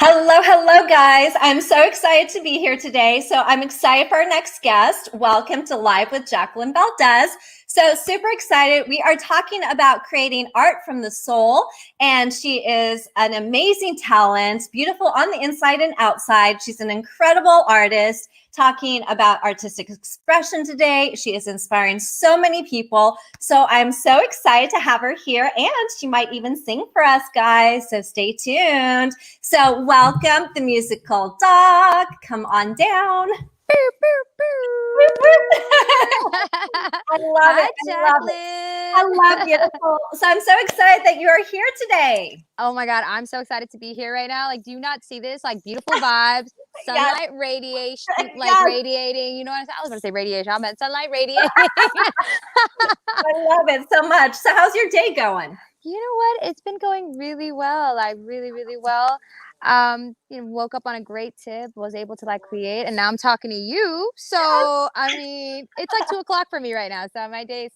Hello, hello, guys. I'm so excited to be here today. So I'm excited for our next guest. Welcome to Live with Jacqueline Valdez. So super excited. We are talking about creating art from the soul, and she is an amazing talent, beautiful on the inside and outside. She's an incredible artist talking about artistic expression today. She is inspiring so many people. So I'm so excited to have her here, and she might even sing for us, guys. So stay tuned. So welcome the musical dog. Come on down. Boop, boop, boop. I love Hi, it. I love it. Jacqueline. I love you. So I'm so excited that you are here today. Oh my God, I'm so excited to be here right now. Like, do you not see this? Like, beautiful vibes, Yes. sunlight radiation, like Yes. radiating. You know what I was going to say? Radiation. I meant sunlight radiating. I love it so much. So how's your day going? You know what? It's been going really well. Like, really, really well. Woke up on a great tip, was able to like create, and now I'm talking to you. So, I mean, it's like 2 o'clock for me right now. So my day is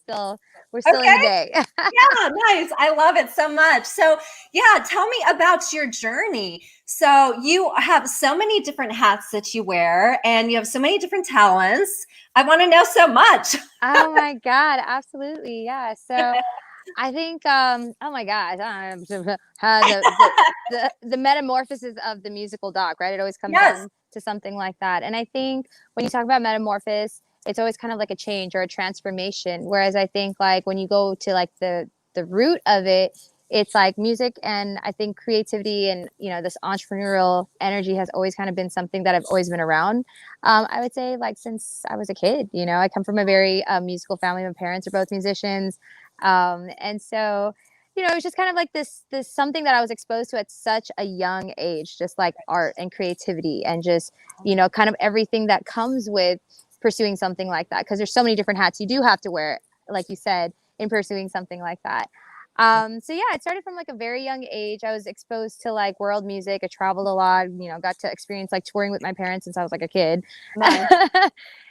we're still in the day. Yeah, nice. I love it so much. So, yeah, tell me about your journey. So, you have so many different hats that you wear, and you have so many different talents. I want to know so much. Oh my God, absolutely. Yeah. So I think, oh my gosh, the metamorphosis of the musical doc, right? It always comes Yes. down to something like that. And I think when you talk about metamorphosis, it's always kind of like a change or a transformation. Whereas I think like when you go to like the root of it, it's like music, and I think creativity and this entrepreneurial energy has always kind of been something that I've always been around. I would say like since I was a kid. I come from a very musical family. My parents are both musicians, and so it's just kind of like this something that I was exposed to at such a young age, just like art and creativity and just kind of everything that comes with pursuing something like that, because there's so many different hats you do have to wear, like you said, in pursuing something like that. So yeah, it started from like a very young age. I was exposed to like world music. I traveled a lot, got to experience like touring with my parents since I was like a kid. Nice.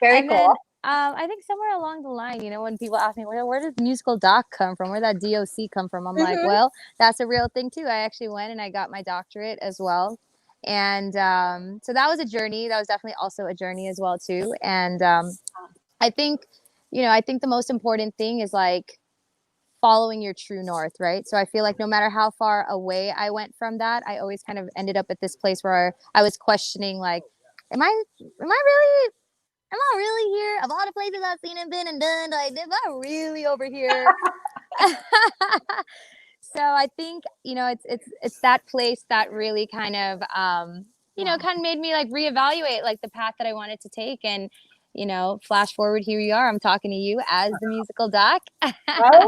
Very And cool. then I think somewhere along the line, when people ask me, where did musical doc come from? Where did that DOC come from? I'm like, well, that's a real thing too. I actually went and I got my doctorate as well. And so that was a journey. That was definitely also a journey as well too. And I think, I think the most important thing is like following your true north, right? So I feel like no matter how far away I went from that, I always kind of ended up at this place where I was questioning, like, am I really here? Of all the places I've seen and been and done, like, am I really over here? So I think, it's that place that really kind of, kind of made me like reevaluate like the path that I wanted to take. And, flash forward, here you are. I'm talking to you as the musical doc. Right?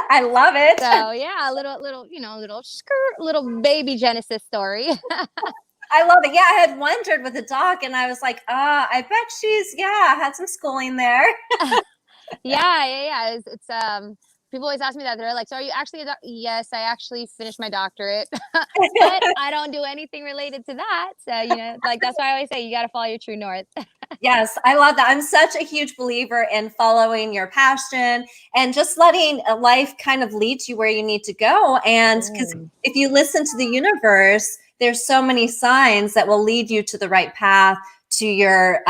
I love it. So yeah, a little baby Genesis story. I love it. Yeah, I had wondered with the doc, and I was like, I bet she's had some schooling there. Yeah. It's people always ask me that. They're like, so are you actually a Yes, I actually finished my doctorate, but I don't do anything related to that. So, like, that's why I always say you got to follow your true north. Yes, I love that. I'm such a huge believer in following your passion and just letting life kind of lead you where you need to go. And because if you listen to the universe, there's so many signs that will lead you to the right path, to your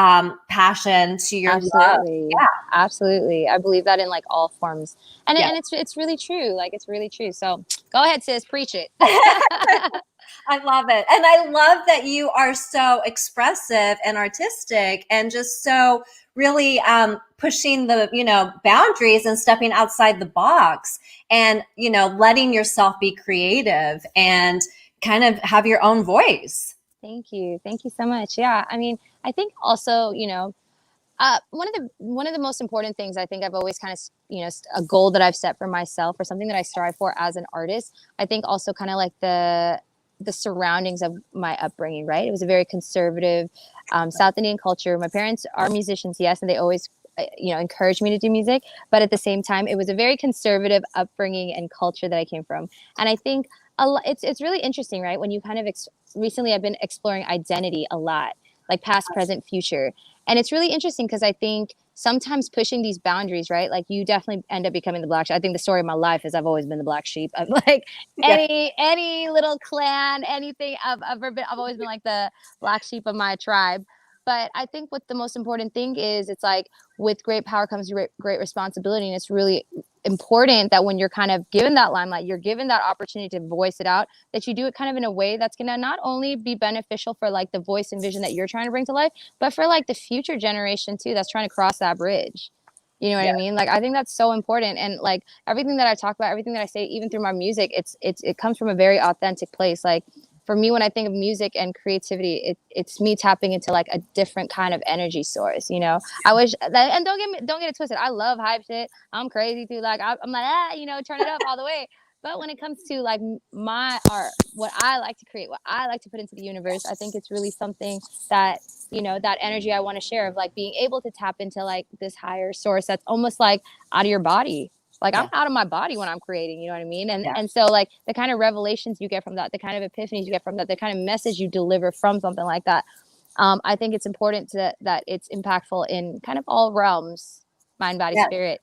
passion, to your love. Yeah. Absolutely. I believe that in like all forms. And, Yeah. and it's really true. Like, it's really true. So go ahead, sis, preach it. I love it. And I love that you are so expressive and artistic and just so really pushing the, boundaries and stepping outside the box and, letting yourself be creative and kind of have your own voice. Thank you. Thank you so much. Yeah. I mean, I think also, one of the most important things I think I've always kind of, a goal that I've set for myself or something that I strive for as an artist, I think also kind of like the surroundings of my upbringing, right? It was a very conservative South Indian culture. My parents are musicians, yes, and they always, encouraged me to do music. But at the same time, it was a very conservative upbringing and culture that I came from. And I think it's really interesting, right? When you kind of recently, I've been exploring identity a lot, like past, present, future. And it's really interesting because I think sometimes pushing these boundaries, right? Like you definitely end up becoming the black sheep. I think the story of my life is I've always been the black sheep of like Yeah. any little clan, anything. I've always been like the black sheep of my tribe. But I think what the most important thing is, it's like with great power comes great responsibility, and it's really important that when you're kind of given that limelight, you're given that opportunity to voice it out, that you do it kind of in a way that's going to not only be beneficial for like the voice and vision that you're trying to bring to life, but for like the future generation too that's trying to cross that bridge. You know what I mean? Like I think that's so important. And like everything that I talk about, everything that I say, even through my music, it comes from a very authentic place. Like for me, when I think of music and creativity, it's me tapping into like a different kind of energy source. You know, I wish, and don't get it twisted. I love hype shit. I'm crazy too. Like I'm like, you know, turn it up all the way. But when it comes to like my art, what I like to create, what I like to put into the universe, I think it's really something that, you know, that energy I want to share of like being able to tap into like this higher source that's almost like out of your body. Like I'm out of my body when I'm creating, you know what I mean? And so like the kind of revelations you get from that, the kind of epiphanies you get from that, the kind of message you deliver from something like that. I think it's important that it's impactful in kind of all realms, mind, body, spirit,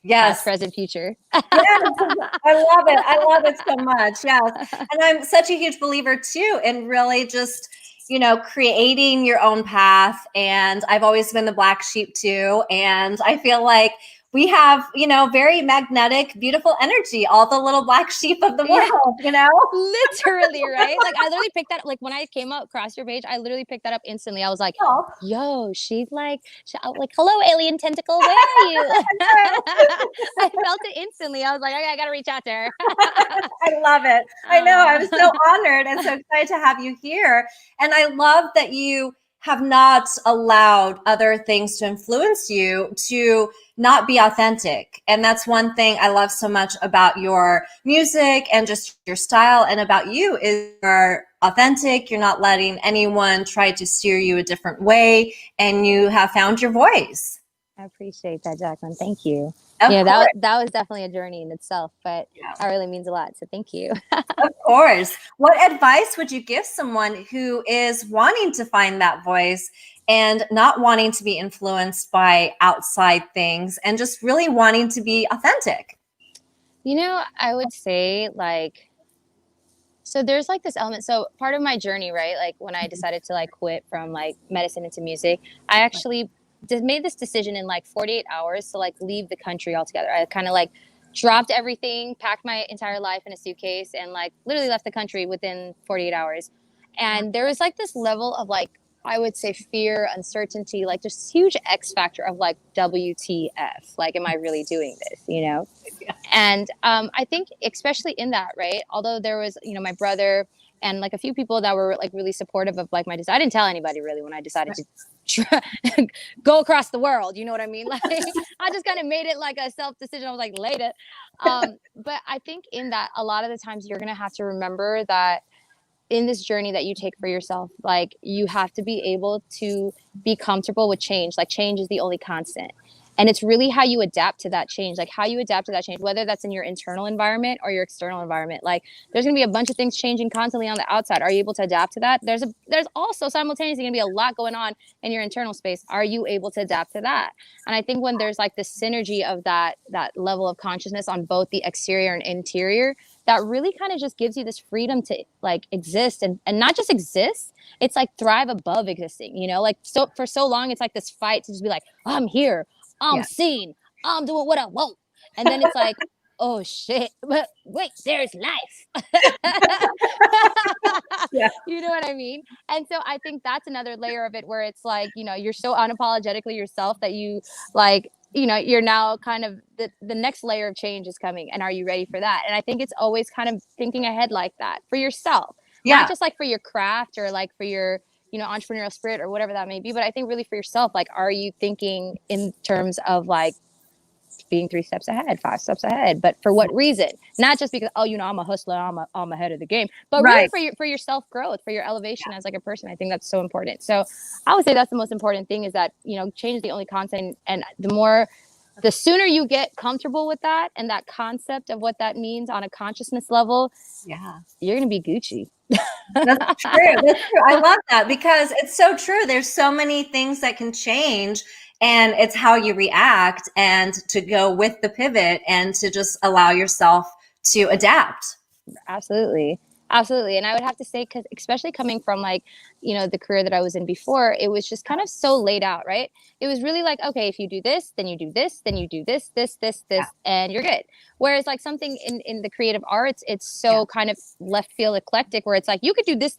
past, present, future. Yes, I love it. I love it so much. Yes. And I'm such a huge believer too in really just, you know, creating your own path. And I've always been the black sheep too. And I feel like we have, you know, very magnetic, beautiful energy, all the little black sheep of the world, you know? Literally, right? Like I literally picked that up, like when I came up across your page, I literally picked that up instantly. I was like, yo, she's like, like, hello, alien tentacle, where are you? I felt it instantly. I was like, I gotta reach out to her. I love it. I know. I'm so honored and so excited to have you here. And I love that you have not allowed other things to influence you to not be authentic. And that's one thing I love so much about your music and just your style, and about you is you're authentic. You're not letting anyone try to steer you a different way, and you have found your voice. I appreciate that, Jacqueline. Thank you. Of course. That was definitely a journey in itself, but that really means a lot. So thank you. Of course. What advice would you give someone who is wanting to find that voice and not wanting to be influenced by outside things and just really wanting to be authentic? You know, I would say like, so there's like this element. So part of my journey, right? Like when I decided to like quit from like medicine into music, I actually made this decision in like 48 hours to like leave the country altogether. I kind of like dropped everything, packed my entire life in a suitcase, and like literally left the country within 48 hours. And there was like this level of like, I would say fear, uncertainty, like just huge X factor of like WTF, like, am I really doing this, you know? And I think especially in that, right? Although there was, you know, my brother and like a few people that were like really supportive of like my decision. I didn't tell anybody really when I decided to go across the world. You know what I mean? Like I just kind of made it like a self decision. I was like, later. But I think in that, a lot of the times you're going to have to remember that in this journey that you take for yourself, like you have to be able to be comfortable with change. Like change is the only constant. And it's really how you adapt to that change, like how you adapt to that change, whether that's in your internal environment or your external environment. Like there's going to be a bunch of things changing constantly on the outside. Are you able to adapt to that? There's also simultaneously going to be a lot going on in your internal space. Are you able to adapt to that? And I think when there's like this synergy of that level of consciousness on both the exterior and interior, that really kind of just gives you this freedom to like exist and not just exist. It's like thrive above existing, you know, like so for so long, it's like this fight to just be like, oh, I'm here. I'm seen. I'm doing what I want. And then it's like, oh shit, but wait, there's life. You know what I mean? And so I think that's another layer of it where it's like, you know, you're so unapologetically yourself that you like, you know, you're now kind of the next layer of change is coming. And are you ready for that? And I think it's always kind of thinking ahead like that for yourself, not just like for your craft or like for your, you know, entrepreneurial spirit or whatever that may be. But I think really for yourself, like, are you thinking in terms of like being 3 steps ahead, 5 steps ahead? But for what reason? Not just because, oh, you know, I'm a hustler, I'm ahead of the game, but really for your self growth, for your elevation as like a person. I think that's so important. So I would say that's the most important thing is that, you know, change is the only constant. And the sooner you get comfortable with that and that concept of what that means on a consciousness level, you're going to be Gucci. That's true. That's true. I love that because it's so true. There's so many things that can change And it's how you react and to go with the pivot and to just allow yourself to adapt. Absolutely. Absolutely. And I would have to say, because especially coming from like, you know, the career that I was in before, it was just kind of so laid out, right? It was really like, okay, if you do this, then you do this, then you do this, and you're good. Whereas like something in the creative arts, it's so kind of left field eclectic where it's like, you could do this,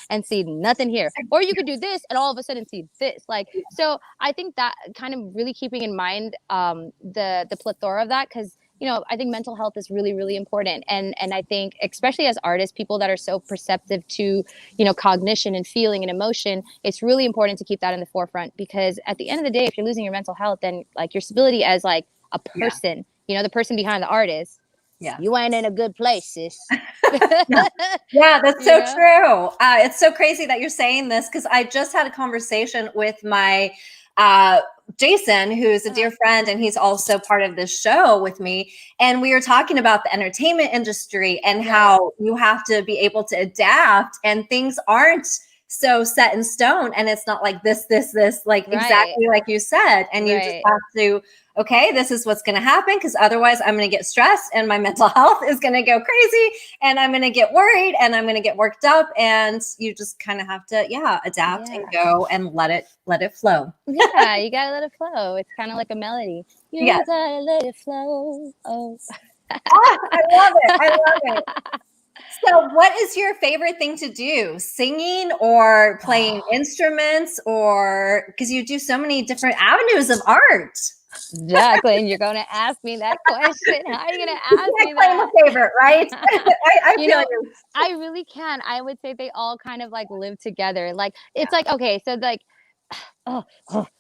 and see nothing here. Or you could do this and all of a sudden see this. Like, so I think that kind of really keeping in mind the plethora of that, because you know, I think mental health is really, really important. And I think especially as artists, people that are so perceptive to, you know, cognition and feeling and emotion, it's really important to keep that in the forefront, because at the end of the day, if you're losing your mental health, then like your stability as like a person, you know, the person behind the artist, you ain't in a good place, sis. Yeah, that's so You know? true. It's so crazy that you're saying this, because I just had a conversation with my Jason, who's a dear friend, and he's also part of this show with me. And we were talking about the entertainment industry and how you have to be able to adapt, and things aren't so set in stone. And it's not like this, like exactly like you said. And you just have to, okay, this is what's going to happen, because otherwise I'm going to get stressed and my mental health is going to go crazy and I'm going to get worried and I'm going to get worked up. And you just kind of have to, adapt and go and let it flow. Yeah, you got to let it flow. It's kind of like a melody. You got to let it flow. Oh. I love it. I love it. So what is your favorite thing to do? Singing or playing instruments, or because you do so many different avenues of art? Jacqueline, you're going to ask me that question. How are you going to ask me that? that? My favorite, right? I you feel know, you. I really can. I would say they all kind of like live together. Like it's like, okay, so like,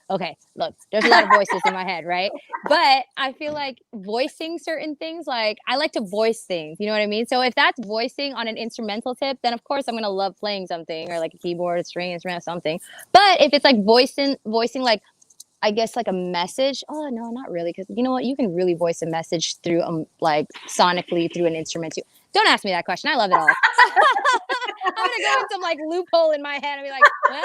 okay, look, there's a lot of voices in my head, right? But I feel like voicing certain things, like I like to voice things, you know what I mean? So if that's voicing on an instrumental tip, then of course I'm gonna love playing something, or like a keyboard, a string instrument, or something. But if it's like voicing like, I guess like a message. Oh no, not really, because you know what? You can really voice a message through like sonically through an instrument too. Don't ask me that question. I love it all. I'm gonna go in some like loophole in my head and be like, well,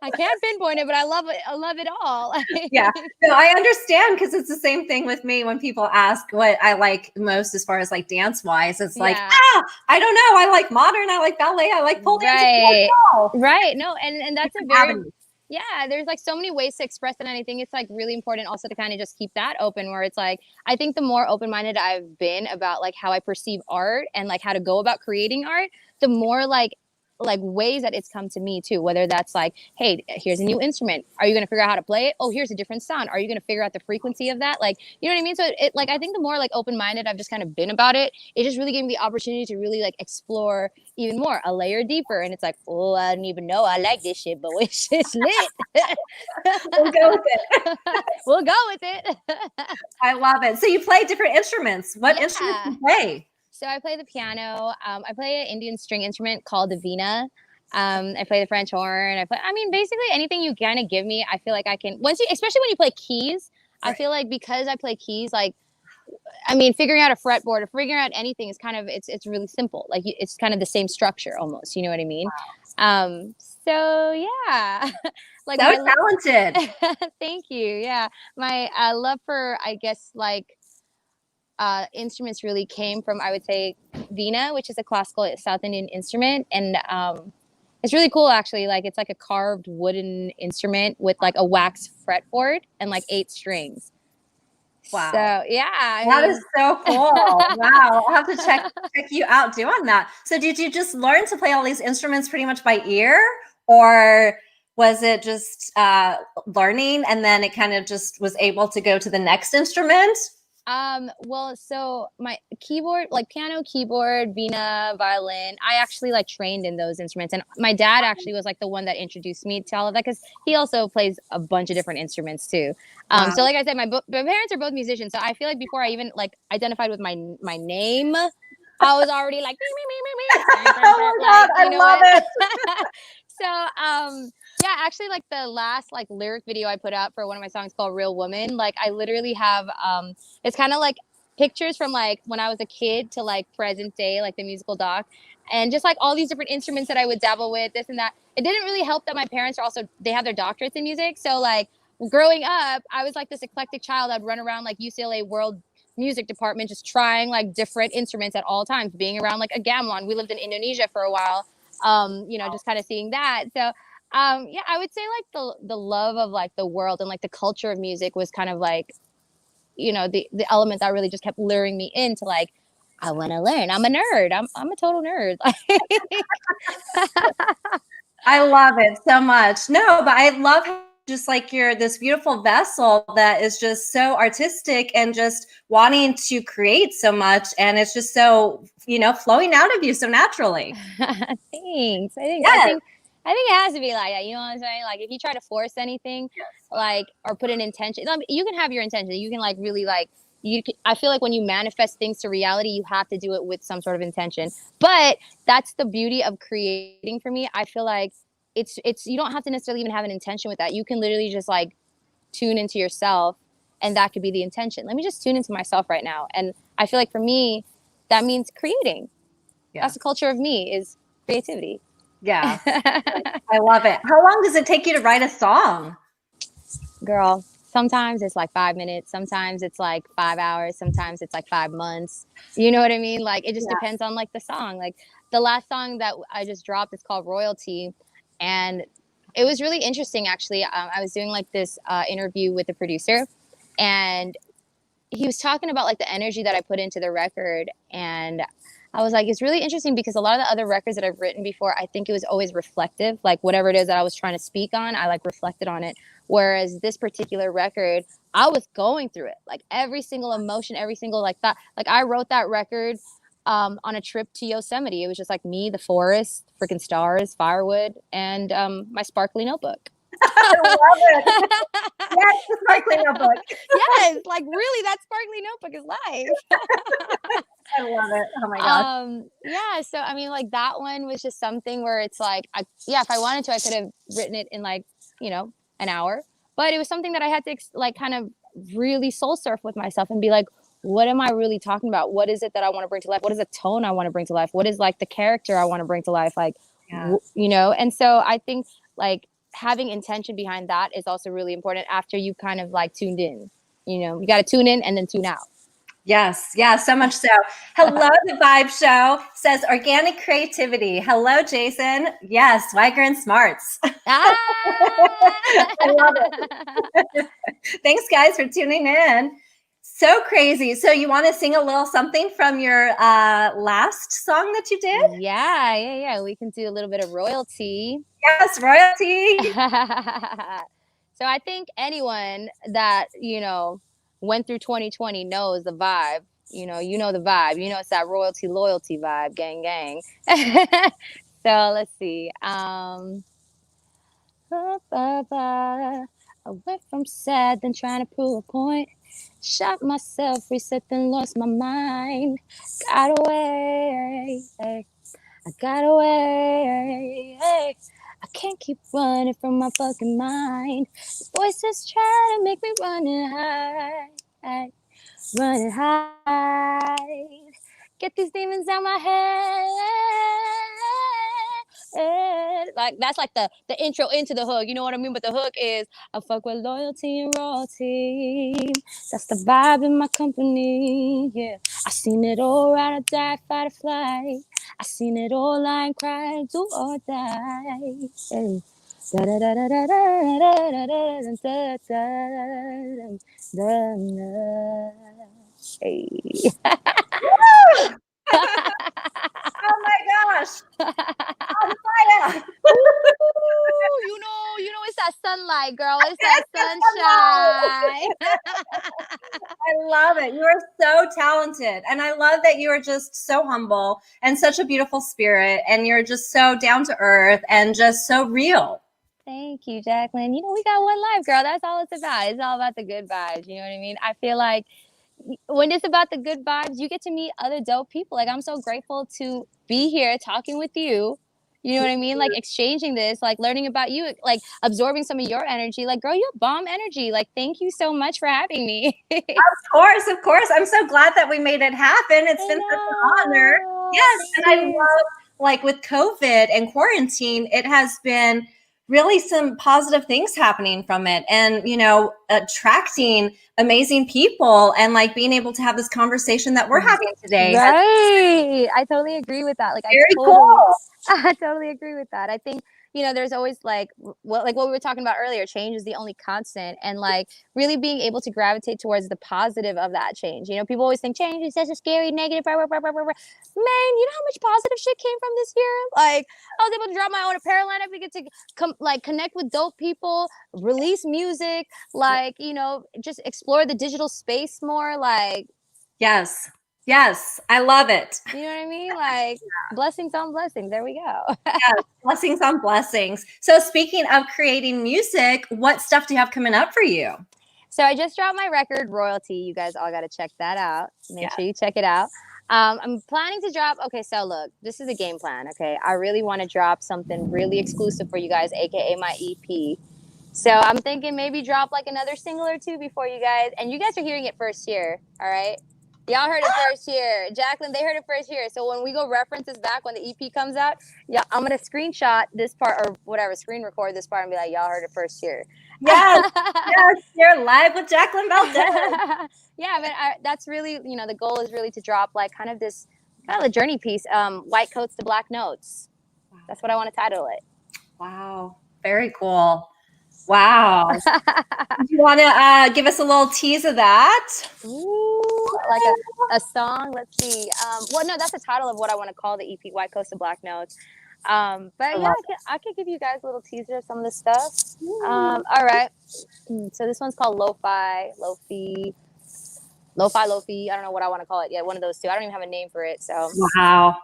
I can't pinpoint it, but I love it. I love it all. Yeah, no, I understand, because it's the same thing with me when people ask what I like most as far as like dance wise. It's like, I don't know. I like modern. I like ballet. I like pole dance. Right. No, and that's a very there's like so many ways to express it, and I think it's like really important also to kind of just keep that open, where it's like I think the more open-minded I've been about like how I perceive art and like how to go about creating art, the more like ways that it's come to me too, whether that's like, hey, here's a new instrument, are you going to figure out how to play it? Oh, here's a different sound, are you going to figure out the frequency of that? Like, you know what I mean? So it like, I think the more like open-minded I've just kind of been about it, it just really gave me the opportunity to really like explore even more, a layer deeper. And it's like, oh, I didn't even know I like this shit, but it's just lit. We'll go with it. We'll go with it. I love it. So you play different instruments. What instruments do you play? So I play the piano. I play an Indian string instrument called the veena. I play the French horn. I mean, basically anything you kind of give me, I feel like I can, especially when you play keys, I feel like because I play keys, like, I mean, figuring out a fretboard or figuring out anything is kind of, it's really simple. Like it's kind of the same structure almost, you know what I mean? So yeah, like so talented. Thank you. Yeah. My love for, I guess, like, instruments really came from, I would say, veena, which is a classical South Indian instrument. And it's really cool, actually. Like, it's like a carved wooden instrument with like a wax fretboard and like 8 strings. Wow. So, yeah. That is so cool. Wow. I'll have to check you out doing that. So did you just learn to play all these instruments pretty much by ear, or was it just learning and then it kind of just was able to go to the next instrument? Well, so my keyboard, like piano, keyboard, veena, violin, I actually like trained in those instruments. And my dad actually was like the one that introduced me to all of that, because he also plays a bunch of different instruments too. So like I said, my parents are both musicians. So I feel like before I even like identified with my name, I was already like, me. Oh my God, I love it. So, yeah, actually, like the last like lyric video I put out for one of my songs called Real Woman, like I literally have, it's kind of like pictures from like when I was a kid to like present day, like the musical doc, and just like all these different instruments that I would dabble with, this and that. It didn't really help that my parents are also, they have their doctorates in music. So like growing up, I was like this eclectic child. I'd run around like UCLA World Music Department, just trying like different instruments at all times, being around like a gamelan. We lived in Indonesia for a while, just kind of seeing that. So, yeah, I would say like the love of like the world and like the culture of music was kind of like, the element that really just kept luring me into like, I want to learn. I'm a nerd. I'm a total nerd. I love it so much. No, but I love how just like you're this beautiful vessel that is just so artistic and just wanting to create so much. And it's just so, flowing out of you so naturally. Thanks. Yes. I think it has to be like that. You know what I'm saying? Like if you try to force anything, like or put an intention, you can have your intention. You can like really like I feel like when you manifest things to reality, you have to do it with some sort of intention. But that's the beauty of creating for me. I feel like it's you don't have to necessarily even have an intention with that. You can literally just like tune into yourself, and that could be the intention. Let me just tune into myself right now. And I feel like for me, that means creating. Yeah. That's the culture of me, is creativity. Yeah. I love it. How long does it take you to write a song? Girl, sometimes it's like 5 minutes. Sometimes it's like 5 hours. Sometimes it's like 5 months. You know what I mean? Like, it just depends on like the song. Like the last song that I just dropped is called Royalty. And it was really interesting, actually. I was doing like this interview with the producer, and he was talking about like the energy that I put into the record. And I was like, it's really interesting because a lot of the other records that I've written before, I think it was always reflective. Like whatever it is that I was trying to speak on, I like reflected on it. Whereas this particular record, I was going through it, like every single emotion, every single like thought. Like I wrote that record on a trip to Yosemite. It was just like me, the forest, freaking stars, firewood, and my sparkly notebook. I love it. Yes, the sparkly notebook. Yes, like really, that sparkly notebook is life. I love it. Oh my gosh. Yeah, so I mean, like that one was just something where it's like, if I wanted to, I could have written it in like, an hour. But it was something that I had to like kind of really soul surf with myself and be like, what am I really talking about? What is it that I want to bring to life? What is the tone I want to bring to life? What is like the character I want to bring to life? Like, and so I think like having intention behind that is also really important after you kind of like tuned in. You got to tune in and then tune out. Yes. Yeah. So much so. Hello, the Vibe Show says organic creativity. Hello, Jason. Yes. Swagger and smarts. I love it. Thanks guys for tuning in. So crazy. So you want to sing a little something from your last song that you did? Yeah. We can do a little bit of Royalty. Yes, Royalty. So I think anyone that, went through 2020 knows the vibe. You know the vibe. It's that royalty loyalty vibe, gang gang. So let's see. I went from sad, then trying to prove a point. Shot myself, reset, then lost my mind. Got away. I got away. I can't keep running from my fucking mind. The voices try to make me run and hide. Run and hide. Get these demons out my head. Like that's like the intro into the hook. You know what I mean? But the hook is I fuck with loyalty and royalty. That's the vibe in my company. Yeah. I seen it all, ride or die, fight or flight. I seen it all, lie and cry, do or die. Hey. Da da da da da da da da da da da. Hey. Oh my gosh. On fire. It's that sunlight, girl. It's that sunshine. I love it. You are so talented. And I love that you are just so humble and such a beautiful spirit. And you're just so down to earth and just so real. Thank you, Jacqueline. We got one life, girl. That's all it's about. It's all about the good vibes. You know what I mean? I feel like when it's about the good vibes, you get to meet other dope people. Like, I'm so grateful to be here talking with you. You know what I mean? Like, exchanging this, like, learning about you, like, absorbing some of your energy. Like, girl, you're bomb energy. Like, thank you so much for having me. Of course. I'm so glad that we made it happen. It's been such an honor. Yes. And I love, like, with COVID and quarantine, it has been really some positive things happening from it, and attracting amazing people, and like being able to have this conversation that we're having today. Right. I totally agree with that. Like Very cool. I totally agree with that. I think, there's always like what we were talking about earlier, change is the only constant, and like really being able to gravitate towards the positive of that change. People always think change is such a scary, negative, blah, blah, blah, blah, blah. Man, you know how much positive shit came from this year? Like, I was able to drop my own apparel line. We get to connect with dope people, release music, like, just explore the digital space more. Like, Yes. Yes. I love it. you know what I mean? Like, blessings on blessings. There we go. Yes. Blessings on blessings. So speaking of creating music, what stuff do you have coming up for you? So I just dropped my record, Royalty. You guys all got to check that out. Make sure you check it out. I'm planning to drop. Okay, so look, this is a game plan. Okay, I really want to drop something really exclusive for you guys, aka my EP. So I'm thinking maybe drop like another single or two before you guys, and you guys are hearing it first here. All right, y'all heard it first here. Jacqueline, they heard it first here. So when we go references back when the EP comes out, yeah, I'm gonna screenshot this part or whatever, screen record this part and be like, y'all heard it first here. Yes, yes, you're live with Jacqueline Valdez. Yeah, but that's really, the goal is really to drop like kind of a journey piece, white coats to black notes. Wow. That's what I want to title it. Wow, very cool. Wow. Do you want to give us a little tease of that? Ooh, like a song. Let's see. Well, no, that's the title of what I want to call the EP, White Coats to Black Notes. But yeah, I could give you guys a little teaser of some of this stuff. All right. So this one's called Lo-Fi. I don't know what I want to call it yet. One of those two. I don't even have a name for it. So wow.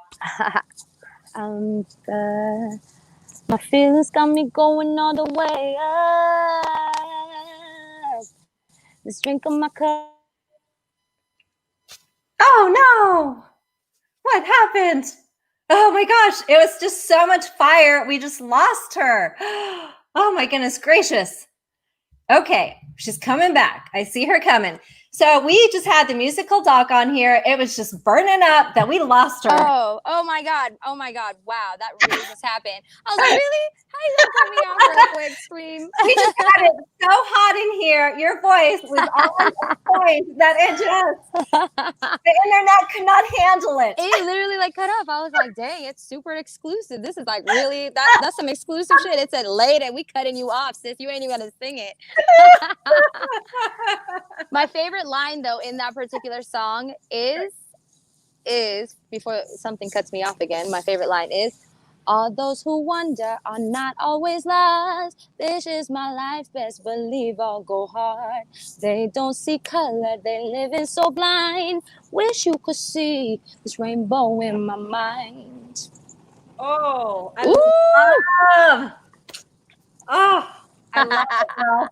My feelings got me going all the way up. This drink of my cup. Oh no! What happened? Oh my gosh, it was just so much fire. We just lost her. Oh my goodness gracious. Okay, she's coming back. I see her coming. So we just had the musical doc on here. It was just burning up that we lost her. Oh my God. Wow, that really just happened. I was like, really? How you gonna cut me off real quick, scream? We just had it so hot in here. Your voice was on the point that it just, the internet could not handle it. It literally like cut off. I was like, dang, it's super exclusive. This is like really, that's some exclusive shit. It said later, we cutting you off, sis. You ain't even gonna sing it. My favorite line though in that particular song is before something cuts me off again, my favorite line is, all those who wonder are not always lost. This is my life, best believe I'll go hard. They don't see color, they living so blind. Wish you could see this rainbow in my mind. Oh, I love. Oh, I love it, girl.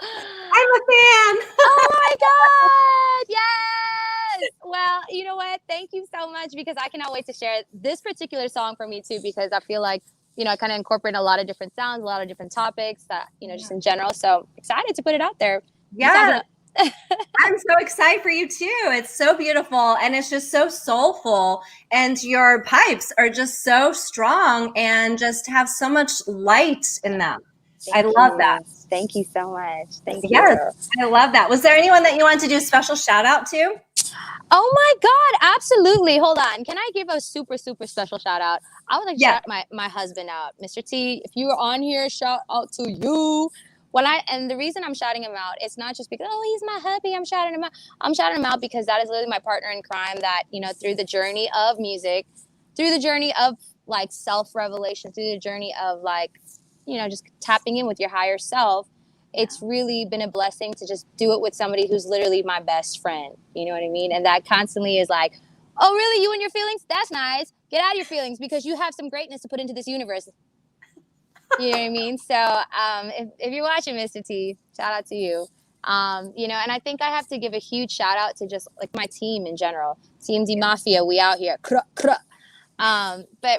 I'm a fan. Oh my God. Yes. Well, you know what? Thank you so much, because I cannot wait to share this particular song for me too, because I feel like, I kind of incorporate a lot of different sounds, a lot of different topics that, just in general. So excited to put it out there. Yeah. I'm so excited for you too. It's so beautiful and it's just so soulful, and your pipes are just so strong and just have so much light in them. I love that. Thank you so much. Thank you. Yes, I love that. Was there anyone that you wanted to do a special shout out to? Oh my God, absolutely. Hold on. Can I give a super, super special shout out? I would like to shout my husband out. Mr. T, if you were on here, shout out to you. And the reason I'm shouting him out, it's not just because, he's my hubby, I'm shouting him out. I'm shouting him out because that is literally my partner in crime that, through the journey of music, through the journey of like self-revelation, through the journey of like, just tapping in with your higher self, it's really been a blessing to just do it with somebody who's literally my best friend. You know what I mean? And that constantly is like, oh, really? You and your feelings? That's nice. Get out of your feelings because you have some greatness to put into this universe. You know what I mean? So if you're watching, Mr. T, shout out to you. And I think I have to give a huge shout out to just like my team in general. TMZ Mafia, we out here. But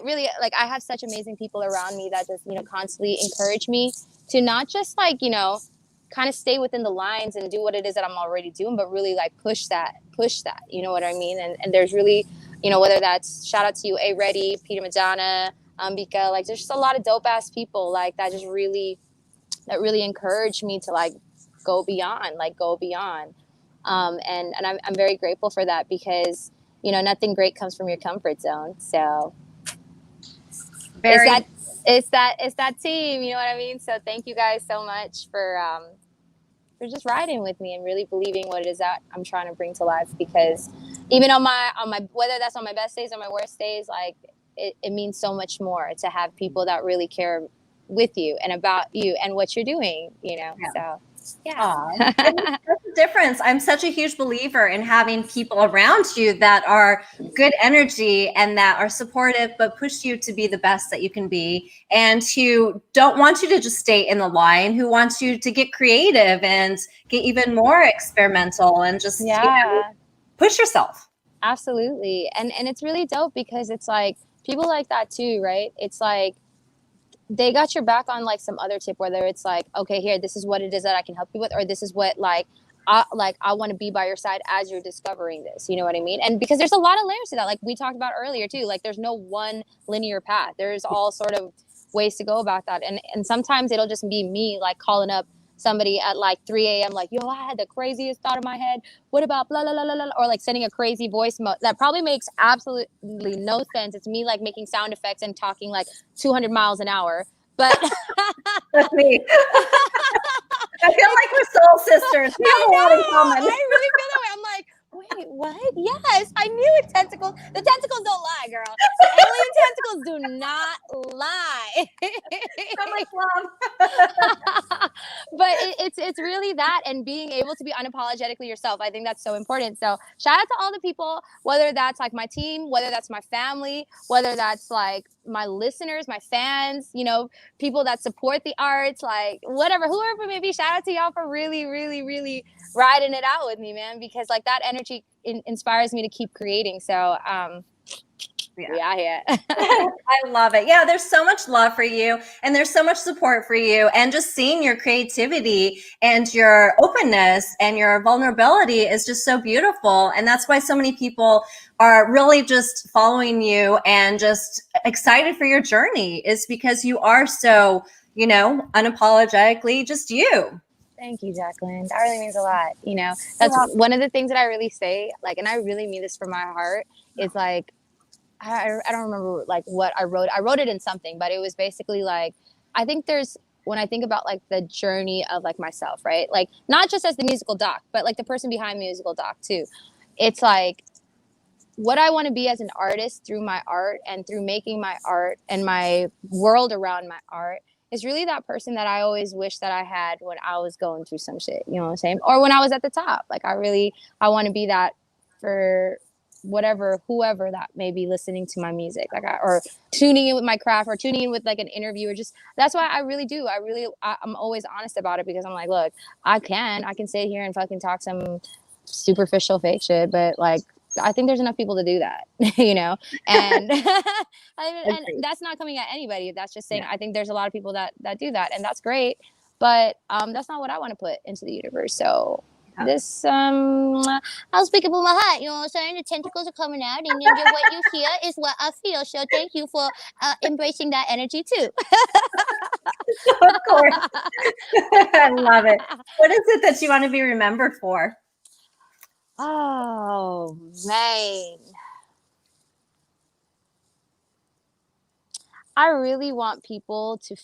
really, like, I have such amazing people around me that just, constantly encourage me to not just like, kind of stay within the lines and do what it is that I'm already doing, but really like push that, you know what I mean? And there's really, whether that's shout out to you, A Ready, Peter Madonna, because like there's just a lot of dope ass people like that really encouraged me to like go beyond, and I'm very grateful for that because nothing great comes from your comfort zone. So it's Very. that team, you know what I mean? So thank you guys so much for just riding with me and really believing what it is that I'm trying to bring to life, because even on my whether that's on my best days or my worst days, like it means so much more to have people that really care with you and about you and what you're doing, Yeah. So Aw, yeah. it makes such a difference. I'm such a huge believer in having people around you that are good energy and that are supportive, but push you to be the best that you can be, and who don't want you to just stay in the line, who wants you to get creative and get even more experimental and just Yeah, push yourself. absolutely. And it's really dope because it's like people like that too, right? It's like they got your back on like some other tip, whether it's like, okay, here, this is what it is that I can help you with, or this is what I want to be by your side as you're discovering this. You know what I mean? And because there's a lot of layers to that, like we talked about earlier too. Like there's no one linear path. There's all sort of ways to go about that, and sometimes it'll just be me like calling up somebody at like 3 a.m. like, yo, I had the craziest thought in my head. What about blah blah blah blah, or like sending a crazy voice that probably makes absolutely no sense. It's me like making sound effects and talking like 200 miles an hour, but That's me. I feel like we're soul sisters. We have a lot in common. I really feel that way. I'm like, wait, what? Yes, I knew it. Tentacles. The tentacles don't lie, girl. The alien tentacles do not lie. So much love. But it's really that, and being able to be unapologetically yourself. I think that's so important. So shout out to all the people, whether that's like my team, whether that's my family, whether that's like my listeners, my fans, people that support the arts, like whatever, whoever it may be. Shout out to y'all for really, really, really riding it out with me, man, because like that energy inspires me to keep creating. So yeah. I love it. Yeah, there's so much love for you and there's so much support for you, and just seeing your creativity and your openness and your vulnerability is just so beautiful. And that's why so many people are really just following you and just excited for your journey, is because you are so, unapologetically just you. Thank you, Jacqueline. That really means a lot. That's one of the things that I really say, like, and I really mean this from my heart, is like, I don't remember like what I wrote. I wrote it in something, but it was basically like, I think when I think about like the journey of like myself, right? Like not just as the musical doc, but like the person behind musical doc too. It's like what I want to be as an artist through my art and through making my art and my world around my art is really that person that I always wish that I had when I was going through some shit, you know what I'm saying? Or when I was at the top. Like I want to be that for whoever that may be listening to my music, or tuning in with my craft, or tuning in with like an interview, or just, that's why I really do. I'm always honest about it, because I'm like, look, I can sit here and fucking talk some superficial fake shit, but like, I think there's enough people to do that, and and that's not coming at anybody. That's just saying, I think there's a lot of people that do that, and that's great. But that's not what I want to put into the universe. So this I'll speak up with my heart, you know what I'm saying? The tentacles are coming out, and what you hear is what I feel. So thank you for embracing that energy too. Of course. I love it. What is it that you want to be remembered for? Oh man, I really want people to,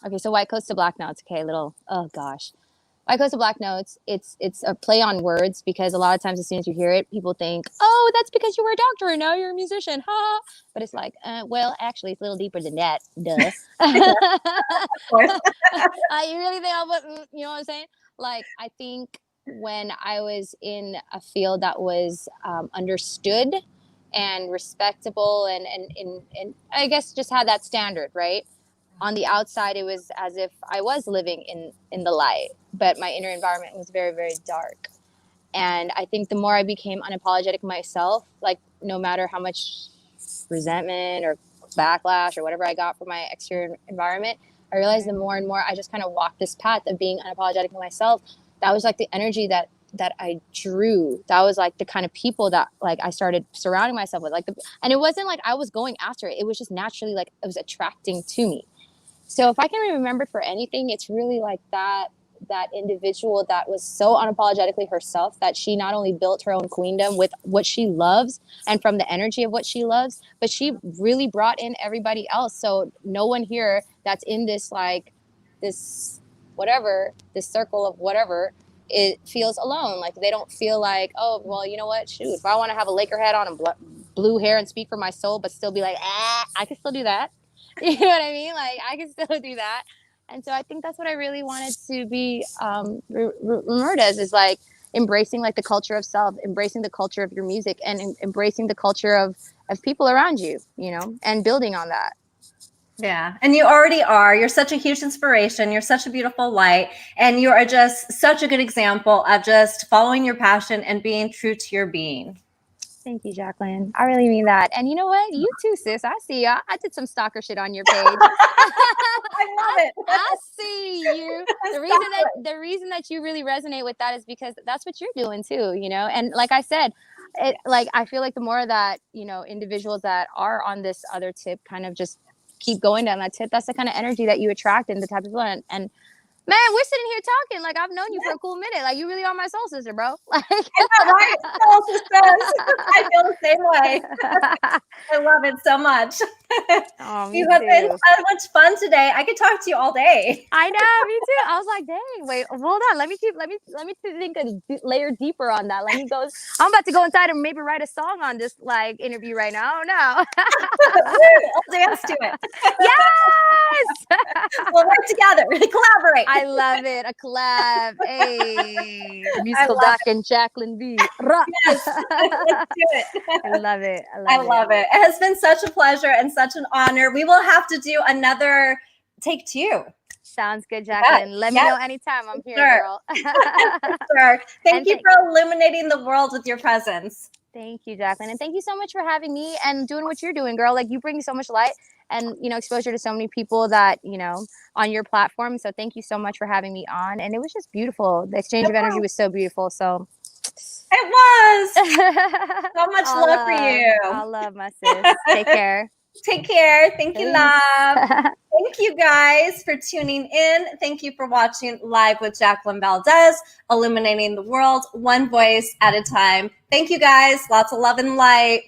okay, so White Coats to Black Notes. Okay, oh gosh. White Coats to Black Notes, it's a play on words, because a lot of times as soon as you hear it, people think, oh, that's because you were a doctor and now you're a musician. Ha! But it's like, well, actually, it's a little deeper than that. Duh. Of course. You really think you know what I'm saying? Like, I think when I was in a field that was understood and respectable, and I guess just had that standard, right? On the outside, it was as if I was living in the light, but my inner environment was very, very dark. And I think the more I became unapologetic myself, like no matter how much resentment or backlash or whatever I got from my exterior environment, I realized the more and more I just kind of walked this path of being unapologetic to myself, that was like the energy that that I drew. That was like the kind of people that like I started surrounding myself with. Like and it wasn't like I was going after it. It was just naturally like it was attracting to me. So if I can be remembered for anything, it's really like that individual that was so unapologetically herself, that she not only built her own queendom with what she loves and from the energy of what she loves, but she really brought in everybody else. So no one here that's in this like this whatever, this circle of whatever, it feels alone. Like they don't feel like, oh, well, you know what? Shoot, if I want to have a Laker hat on and blue hair and speak for my soul, but still be like, I can still do that. You know what I mean? Like I can still do that. And so I think that's what I really wanted to be remembered as, is like embracing like the culture of self, embracing the culture of your music, and embracing the culture of people around you, you know, and building on that. Yeah. And you already are. You're such a huge inspiration. You're such a beautiful light. And you are just such a good example of just following your passion and being true to your being. Thank you, Jacqueline. I really mean that. And you know what? You too, sis. I see you. I did some stalker shit on your page. I love it. I see you. The reason that you really resonate with that is because that's what you're doing too, you know? And like I said, I feel like the more that, you know, individuals that are on this other tip kind of just keep going down that tip, that's the kind of energy that you attract and the type of people. And man, we're sitting here talking like I've known you for a cool minute. Like you really are my soul sister, bro. Like, I know, right? Soul sisters. I feel the same way. I love it so much. Oh, You have been so much fun today. I could talk to you all day. I know, me too. I was like, dang, wait, hold on. Let me think a layer deeper on that. Let me go. I'm about to go inside and maybe write a song on this like interview right now. Oh no. I'll dance to it. Yes. We'll work together. Collaborate. I love it. A collab. Hey, musical doc and Jacqueline V. Yes. Let's do it. I love it. I love it. It has been such a pleasure and such an honor. We will have to do another take two. Sounds good, Jacqueline. Yes. Let me know anytime. I'm here, girl. Sure. Thank you for illuminating the world with your presence. Thank you, Jacqueline. And thank you so much for having me and doing what you're doing, girl. Like you bring so much light and, you know, exposure to so many people that, you know, on your platform. So thank you so much for having me on. And it was just beautiful. The exchange of energy was so beautiful. So it was. So much love for you. I love my sis. Take care. Take care. Thank you, love. Thank you guys for tuning in. Thank you for watching Live with Jacqueline Valdez, illuminating the world one voice at a time. Thank you guys. Lots of love and light.